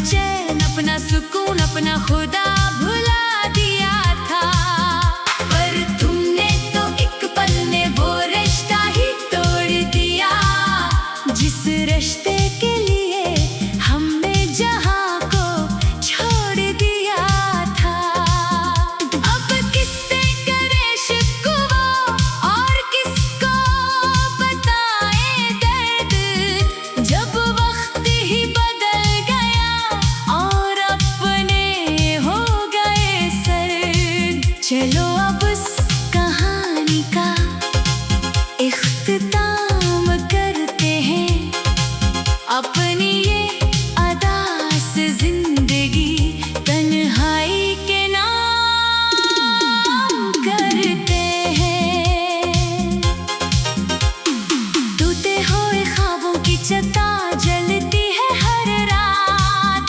चैन, अपना सुकून, अपना खुदा भुला दिया था। पर तुमने तो एक पल में वो रिश्ता ही तोड़ दिया, जिस रिश्ते के लिए हमने जहां को छोड़ दिया था। अब किससे करे शिकवा और किसको बताए दर्द, जब वक्त ही बदल गया और अपने हो गए सर्द। चलो अब इस कहानी का इख्तिताम करते हैं, अपनी ये अदास जिंदगी तन्हाई के नाम करते हैं। टूटे हुए ख्वाबों की चिता जलती है हर रात,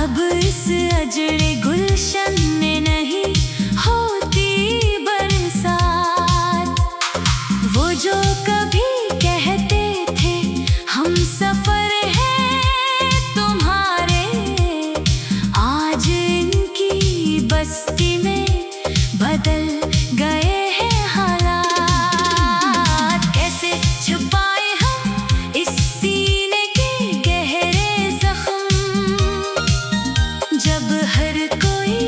अब इस अजड़े गुलशन में नहीं होती बरसात। वो जो कभी कहते थे हम सफर हैं तुम्हारे, आज इनकी बस्ती में बदल गए हैं हालात। कैसे छुपाए हम इस सीने के गहरे जख्म, जब हर कोई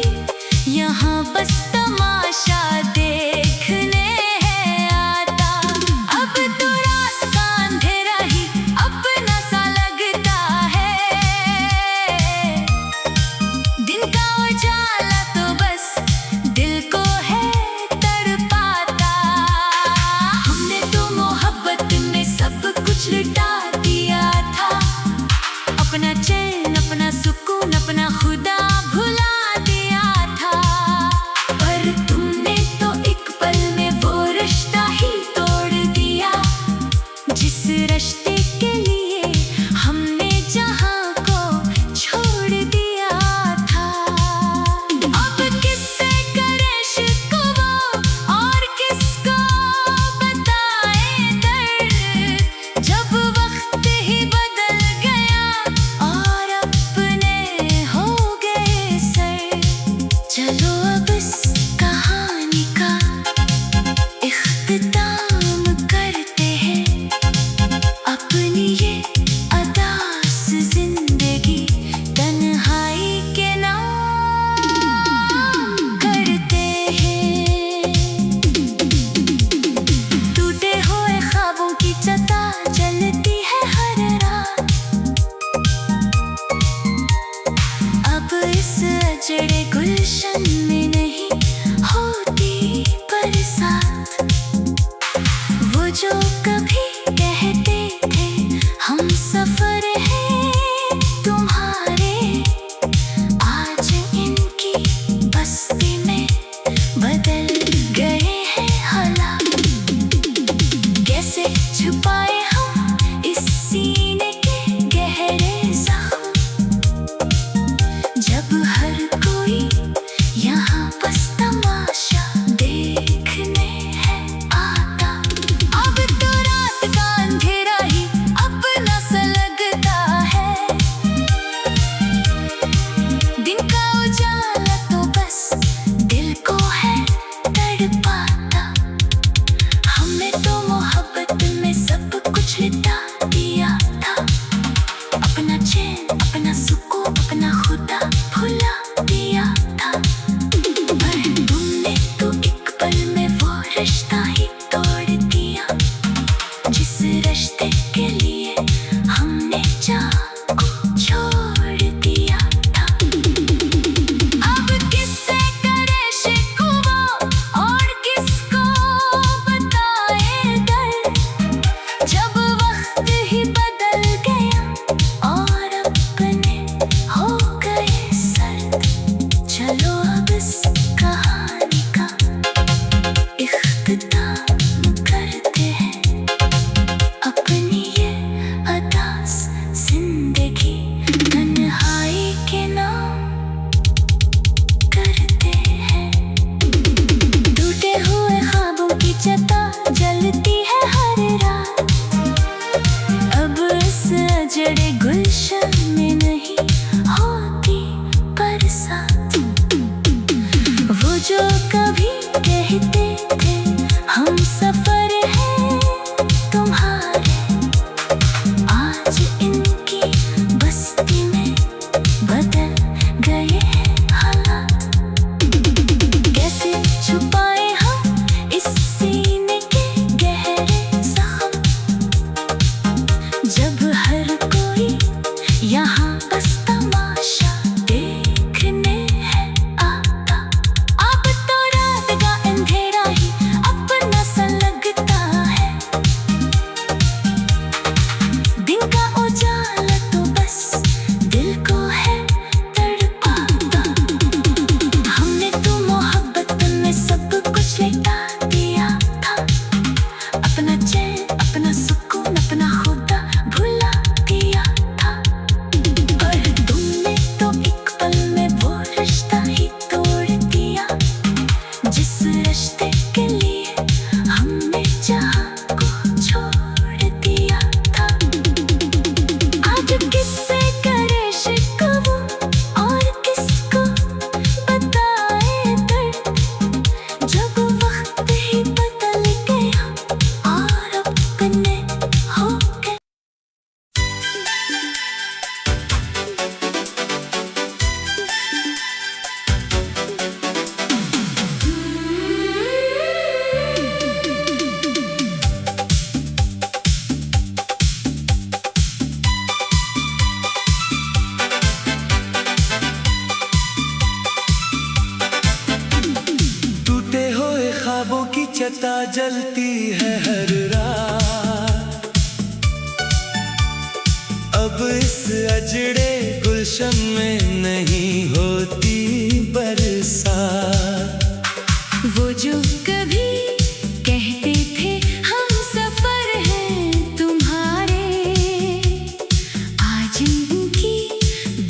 यहाँ बस तमाशा देखने है आता। अब तो रास्ता अंधेरा ही अपना सा लगता है, दिन का उजाला तो बस दिल को है तड़पाता। हमने तो मोहब्बत में सब कुछ लुटा दिया था, अपना चैन, अपना सुकून, अपना खुदा भुला दिया था। पर तुमने तो एक पल में वो रिश्ता ही तोड़ दिया, जिस रिश्ते के लिए हमने जहां को छोड़ दिया था। अब किससे करे शिकवा और किसको बताए दर्द, जब वक्त ही बदल गया और अपने हो गए सर्द। चलो अब इस कहानी का इख्तिताम करते हैं, अपनी ये अदास जिंदगी तन्हाई के नाम करते हैं। टूटे हुए ख्वाबों की चिता जलती है हर रात। अजड़े गुलशन में नहीं होती बरसात। वो जो कभी कहते थे हम सफर हैं तुम्हारे, आज इनकी बस्ती में बदल गए हैं हालात। कैसे छुपाए हम इस सीने के गहरे जख्म, जब हर कोई यहाँ बस तमाशा देखने है आता। अब तो रात का अंधेरा ही अपना सा लगता है, दिन का उजाला तो बस दिल को है तड़पाता। हमने तो मोहब्बत में सब कुछ लुटा दिया था, अपना चैन अपना सुकून अपना खुदा भुला दिया था। और तुमने तो एक पल में वो रिश्ता ही तोड़ दिया, जिस रिश्ते के लिए हमने जहां को छोड़ दिया था। आज किससे करे शिकवा और किसको बताए दर्द, जब वक्त ही बदल गया और अपने हो गए। टूटे हुए ख्वाबों की चिता जलती है हर रात। अब इस अजड़े गुलशन में नहीं होती बरसात। वो जो कभी कहते थे हम सफर हैं तुम्हारे, आज उनकी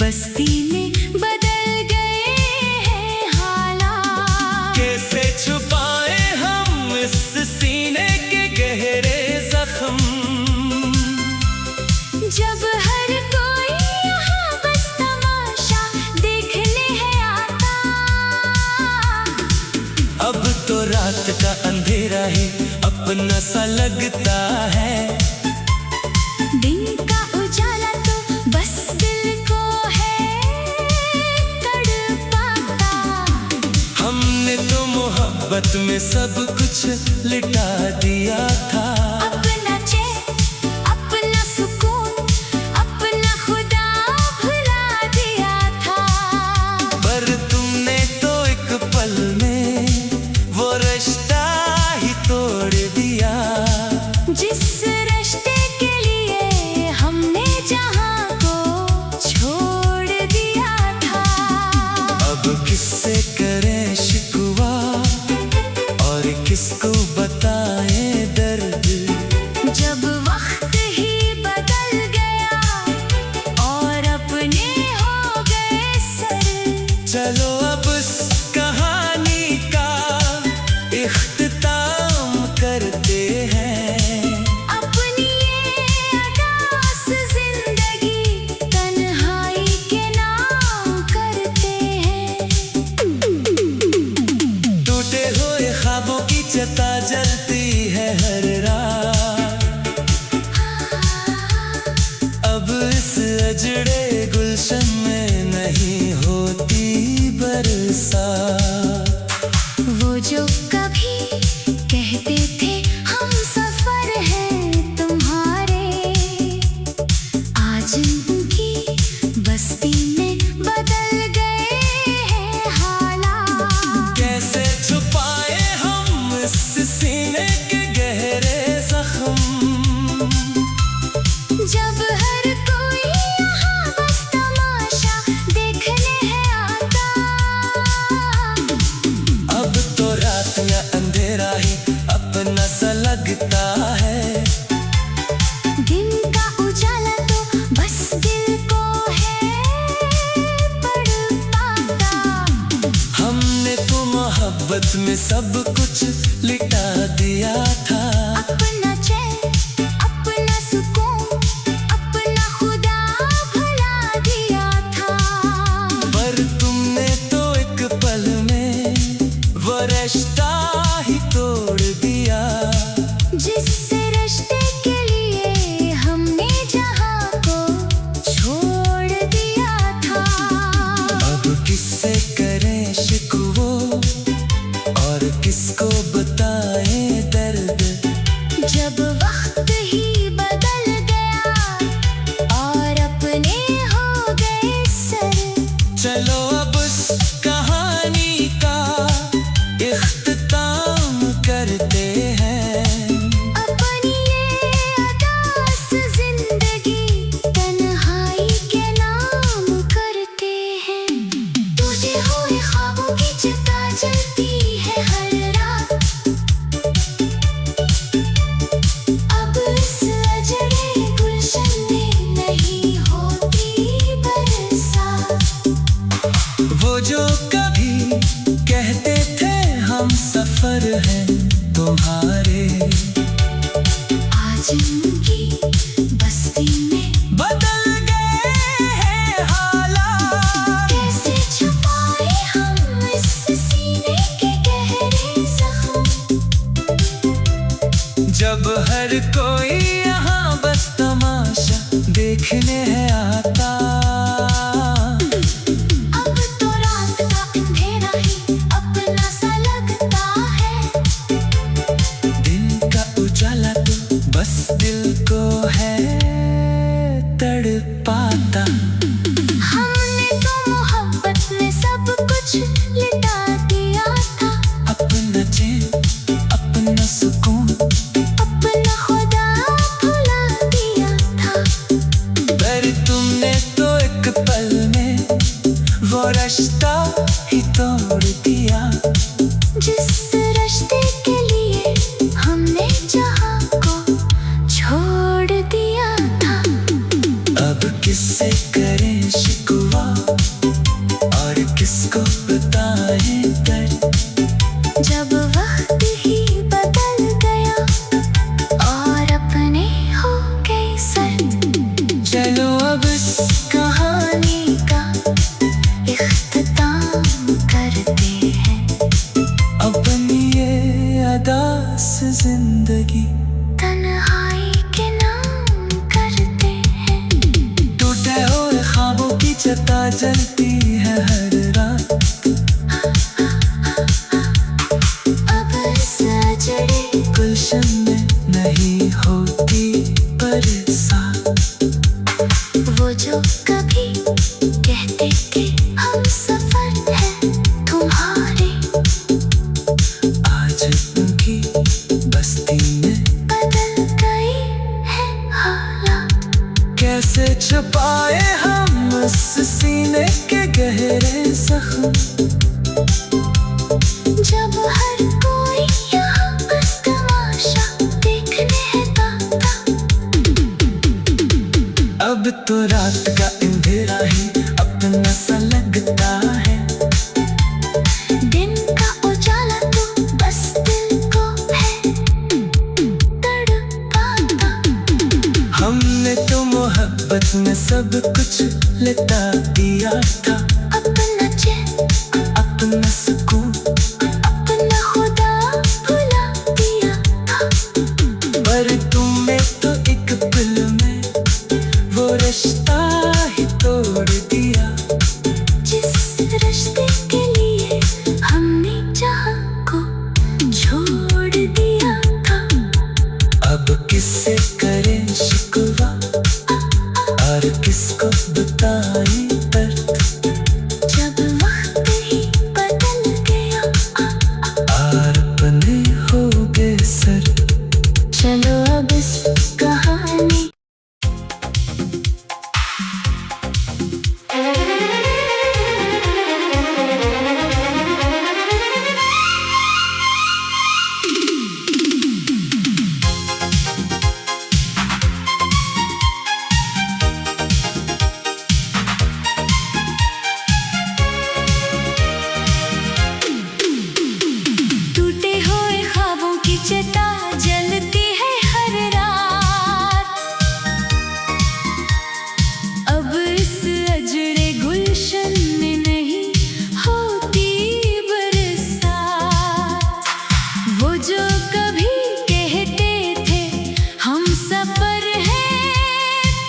बस्ती में बदल गए हैं हालात। कैसे छुपाए हम इस सीने के गहरे जख्म, जब हर कोई यहाँ बस तमाशा देखने है आता। अब तो रात का अंधेरा ही अपना सा लगता है, दिन का उजाला तो बस दिल को है तड़पाता। हमने तो मोहब्बत में सब कुछ लिटा दिया था। अपना चैन अपना सुकून अपना खुदा भुला दिया था। पर तुमने तो एक पल में वो रिश्ता ही तोड़ दिया, जिस रिश्ते के लिए हमने जहां को छोड़ दिया था। अब किससे करें शिकवा और किसको बताएं दर्द, जब वक्त ही बदल गया और अपने हो गए सर। चलो अब इस कहानी का इख्तिताम करते हैं। अपनी ये अदास जिंदगी तन्हाई के नाम करते हैं। टूटे हुए ख्वाबों की चिता जलती है हर रात। अब इस अजड़े गुलशन में नहीं होती बरसात। वो जो कभी कहते थे हम सफर हैं तुम्हारे, आज उनकी बस्ती में बदल गए हैं हालात। कैसे छुपाए हम इस सीने के गहरे जख्म, जब हर कोई यहाँ बस तमाशा देखने है आता। अब तो रात या अंधेरा ही अपना सा लगता है, दिन का उजाला तो बस दिल को है तड़पाता। हमने तो मोहब्बत में सब कुछ लिटा दिया था। अपना चैन अपना सुकून अपना खुदा देखने है आता। अब तो रात का अंधेरा ही अपना सा लगता है। दिन का उजाला तो बस दिल को है तड़पाता। हमने तो मोहब्बत में सब कुछ लिटा दिया था। अपना चैन, अपना सुकून, अपना खुदा भुला दिया था। पर तुमने तो एक पल में वो रिश्ता ही तोड़ दिया। जिस रिश्ते के लिए हमने जहां को छोड़ दिया था। अब किससे करें शिकवा और किसको बताएं दर्द। जब वक्त ही बदल गया और अपने हो गए सर्द। चलो अब इस कहानी का इख्तिताम करते हैं। अपनी ये अदा से जिंदगी तन्हाई के नाम करते हैं। टूटे हुए ख्वाबों की चिता जलती है हर रात। अब इस अजड़े गुलशन में नहीं होती बरसात। वो जो कभी कहते थे हम सफर हैं तुम्हारे। आज उनकी बस्ती में बदल गए हैं हालात। कैसे छुपाए हम उस सीने के गहरे जख्म। जब हर कोई यहाँ बस तमाशा देखने है ताता। अब तो रात का अंधेरा ही अपना सा लगता है। दिन का उजाला तो बस दिल को है तड़पाता। हमने तो मोहब्बत में सब कुछ लुटा दिया था। अपना चैन, अपना सुकून, अपना खुदा भुला दिया था। पर तुमने तो एक पल में वो रिश्ता ही तोड़ दिया। जिस रिश्ते के लिए हमने जहां को छोड़ दिया था। अब किससे करें शिकवा और किसको बताएं दर्द। जब वक्त ही बदल गया और अपने हो गए सर। चलो अब इस कहानी टूटे हुए ख्वाबों की चिता जलती है हर रात। अब इस अजड़े गुलशन में नहीं होती बरसात। वो जो कभी कहते थे हम सफर हैं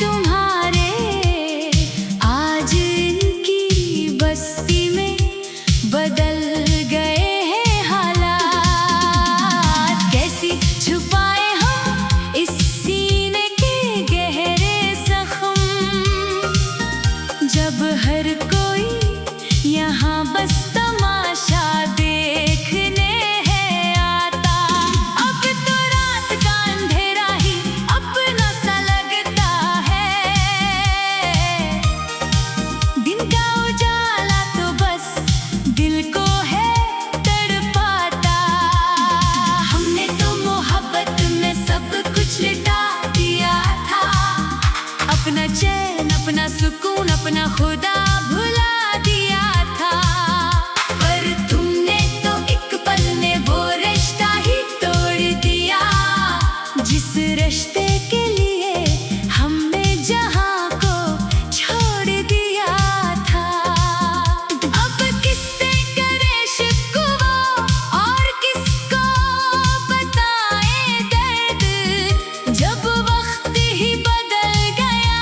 तुम्हारे। आज इनकी बस्ती में बदल गए हैं हालात। कैसी छुपाए हम इस सीने के गहरे जख्म। जब हर कोई यहाँ बस तमाशा देखने है आता। अब तो रात का अंधेरा ही अपना सा लगता है। दिन का उजाला तो बस दिल को है तड़पाता। हमने तो मोहब्बत में सब कुछ लिटा दिया था। अपना चैन, अपना सुकून, अपना खुदा भुला दिया था। पर तुमने तो एक पल में वो रिश्ता ही तोड़ दिया। जिस रिश्ते के लिए हमने जहां को छोड़ दिया था। अब किससे करे शिकवा और किसको बताएं दर्द। जब वक्त ही बदल गया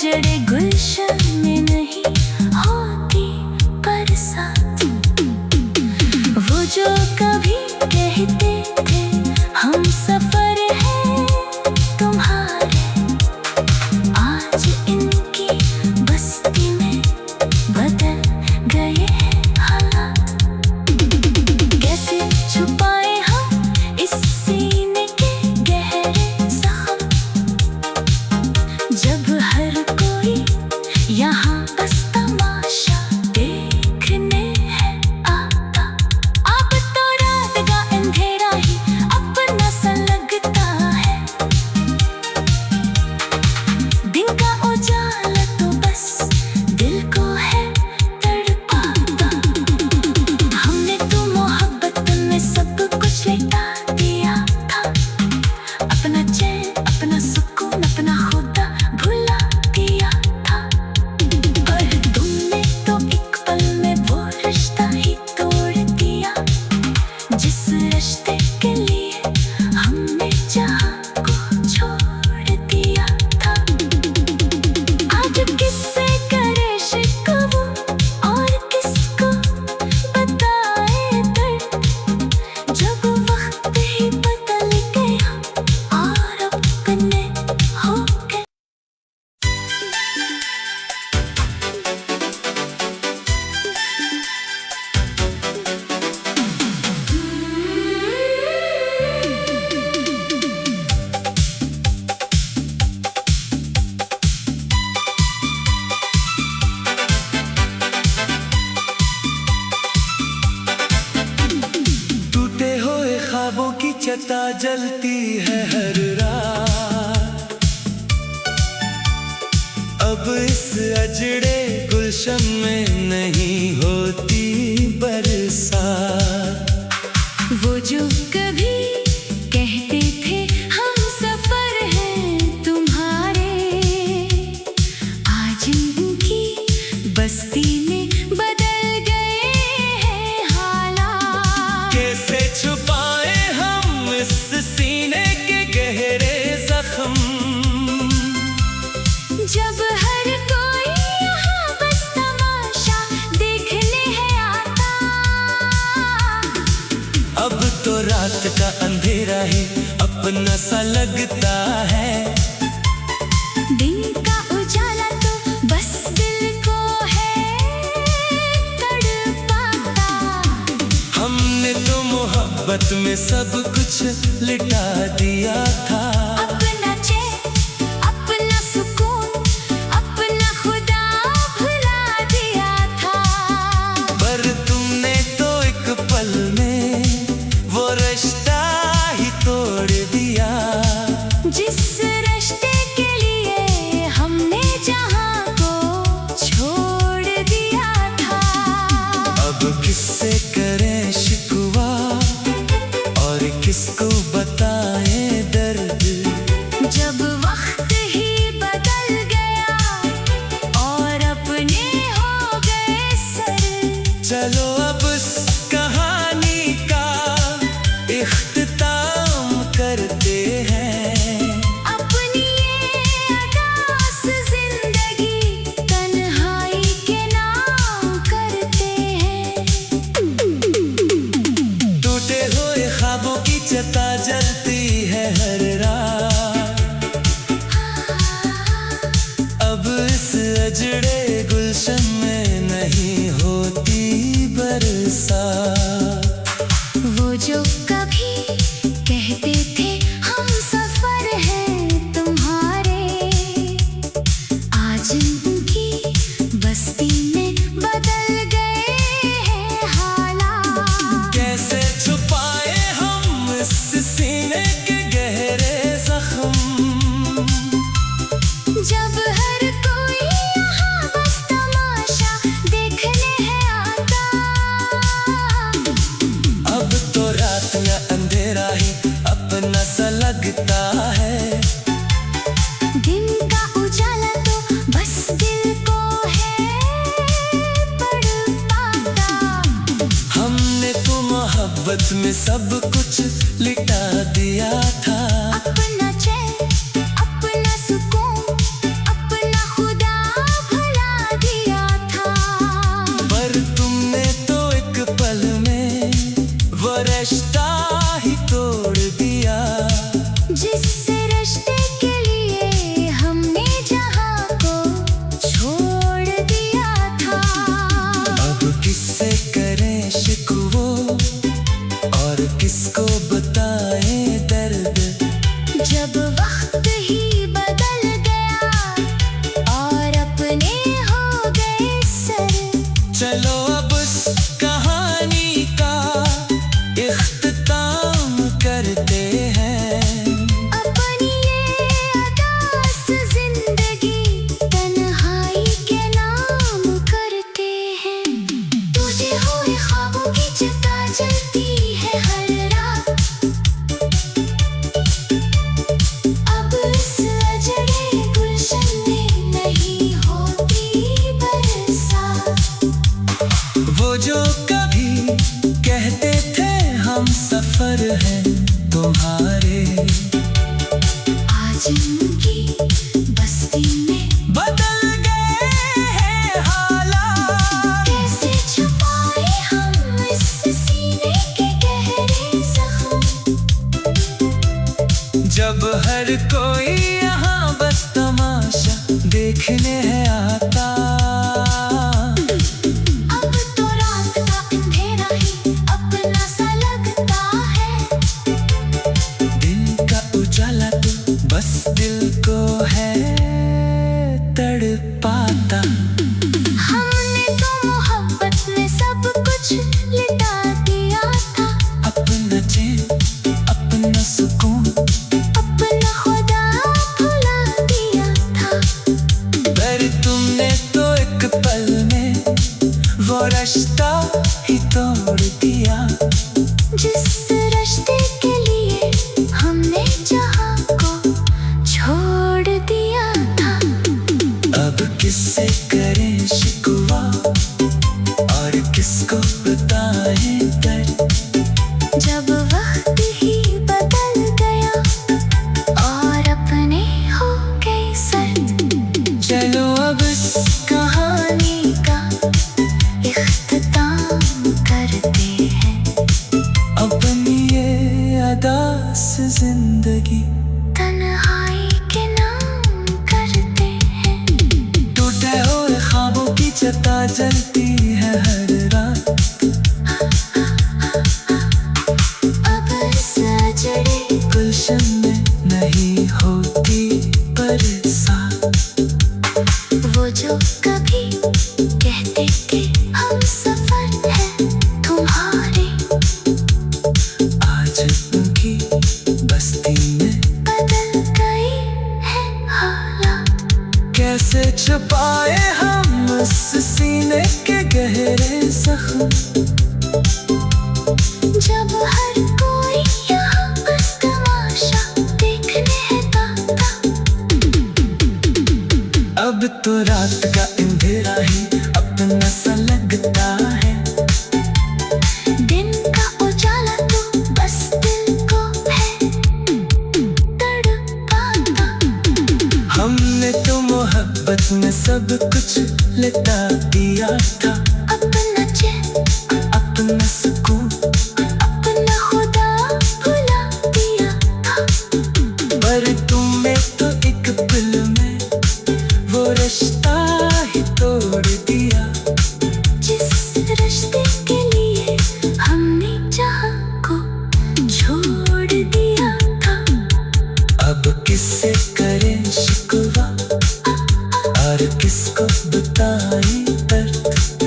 उजड़े गुलशन में नहीं होती बरसात। वो जो कभी कहते थे हम सफर हैं तुम्हारे, आज इनकी बस्ती में बदल गए हैं हालात। कैसे छुपाए हम इस सीने के गहरे जख्म, जब हर कोई यहाँ बस तमाशा देखने है आता। अब तो रात का अंधेरा ही अपना सा लगता है, दिन का उजाला तो बस दिल को है तड़पाता। हमने तो मोहब्बत में सब कुछ लुटा दिया था, अपना चैन अपना सुकून अपना खुदा भुला दिया था। पर तुमने तो एक पल में वो रिश्ता ही तोड़ दिया, जिस रिश्ते के लिए हमने जहां को छोड़ दिया था। आज किससे करे शिकवा और किसको बताए दर्द, जब वक्त ही बदल गया और अपने हो गए। टूटे हुए ख्वाबों की चिता जलती है हर रात। अब इस अजड़े गुलशन में नहीं होती बरसात। वो जो कभी कहते थे हम सफर हैं तुम्हारे, आज उनकी बस्ती में बदल गए हैं हालात। कैसे छुपाए हम इस सीने के गहरे जख्म, जब हर कोई यहाँ बस तमाशा देखने है आता। अब तो रात का अंधेरा ही अपना सा लगता है, दिन का उजाला तो बस दिल को है तड़पाता। हमने तो मोहब्बत में सब कुछ लिटा दिया था। अपना चैन अपना सुकून अपना खुदा भुला दिया था। पर तुमने तो एक पल में वो रिश्ता ही तोड़ दिया, जिस रिश्ते के लिए हमने जहां को छोड़ दिया था। अब किससे करें शिकवा और किसको बताएं दर्द, जब वक्त ही बदल गया और अपने हो गए सर। चलो अब इस कहानी का इख्तिताम करते हैं। अपनी ये अदास जिंदगी तन्हाई के नाम करते हैं। टूटे हुए ख्वाबों की चिता जलती है हर रात। अब इस अजड़े गुलशन में नहीं होती बरसात। वो जो कभी कहते थे हम सफर हैं तुम्हारे, आज उनकी बस्ती में बदल गए हैं हालात। कैसे छुपाए हम इस सीने के गहरे जख्म, जब हर कोई यहाँ बस तमाशा देखने है आता। अब तो रात या अंधेरा ही अपना सा लगता है, दिन का उजाला तो बस दिल को है तड़पाता। हमने तो मोहब्बत में सब कुछ लिटा दिया था। अपना चैन अपना सुकून अपना खुदा आता। अब तो रात का अंधेरा ही अपना सा लगता है। दिन का उजाला तो बस दिल को है तड़पाता। हमने तो मोहब्बत में सब कुछ लिटा दिया था। अपना चैन, अपना सुकून, अपना खुदा भुला दिया था। पर तुमने तो एक पल में वो रिश्ता ही तोड़ दिया। जिस रिश्ते के लिए हमने जहां को छोड़ दिया था। अब किससे करें शिकवा और किसको बताएं दर्द। जब वक्त ही बदल गया और अपने हो गए सर्द। चलो अब इस कहानी का इख्तिताम करते हैं। अपनी ये अदा से जिंदगी तन्हाई के नाम करते हैं। टूटे हुए ख्वाबों की चिता जलती है हर रात। अब सजड़े गुलशन में नहीं होती बरसात। वो जो कभी कहते थे हम सफर है तुम्हारे। आज उनकी बस्ती में बदल गई है हालात। कैसे छुपाए हम उस सीने के गहरे जख्म। जब हर कोई यहाँ बस तमाशा देखने है आता। अब तो रात का अंधेरा ही अपना सा लगता है। दिन का उजाला तो बस दिल को है तड़पाता। हमने तो मोहब्बत में सब कुछ लिटा दिया था। अपना चैन, अपना सुकून, अपना खुदा भुला दिया था। पर तुमने तो एक पल में वो रिश्ता ही तोड़ दिया। जिस रिश्ते के लिए हमने जहां को छोड़ दिया था। अब किससे करें शिकवा और किसको बताएं दर्द।